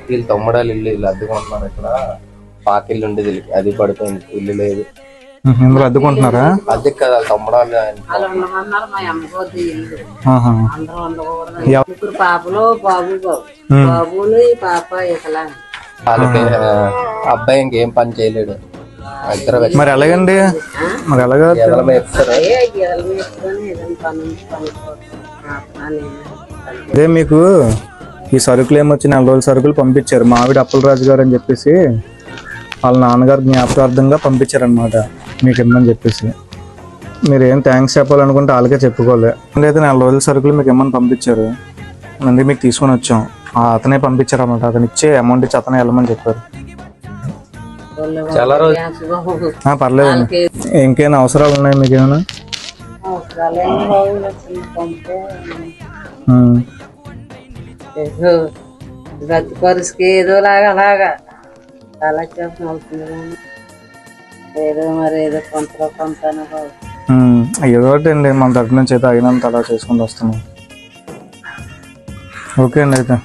వీళ్ళు తమ్ముడాలు ఇల్లు అద్దెకుంటున్నారు ఇక్కడ. పాకిల్లు ఉండేది అది పడిపోయింది, ఇల్లు లేదు. ఇందులో అద్దుకుంటున్నారా? అద్దె కదా తమ్ముడాలు. పాపలు బాబు బాబుని పాప ఇకలా. వాళ్ళకి అబ్బాయి ఇంకేం పని చేయలేడు. మరి ఎలాగండి? మరి ఎలాగా అదే మీకు ఈ సరుకులు ఏమొచ్చి 4 రోజుల సరుకులు పంపించారు. మావిడి అప్పలరాజు గారు అని చెప్పేసి వాళ్ళ నాన్నగారు జ్ఞాపకార్థంగా పంపించారనమాట మీకు ఇమ్మని చెప్పేసి. మీరు ఏం థ్యాంక్స్ చెప్పాలనుకుంటే వాళ్ళకే చెప్పుకోలే. అయితే 4 రోజుల సరుకులు మీకు ఇమ్మని పంపించారు, అందుకే మీకు తీసుకొని వచ్చాం. అతనే పంపించారు అన్నమాట. అతను ఇచ్చే అమౌంట్ ఇచ్చి అతనే వెళ్ళమని చెప్పారు. చాలా రోజులు పర్లేదండి. ఇంకేమైనా అవసరాలు ఉన్నాయి మీకు ఏమైనా? పరిస్థితి ఏదో లాగా అలాగా చాలా చేసిన అవుతుంది. ఏదో మరి ఏదో కొంత ఏదో ఒకటి అండి, మన తరఫు నుంచి అయితే అయినంత అలా చేసుకుంటూ వస్తున్నాం. ఓకే అండి అయితే.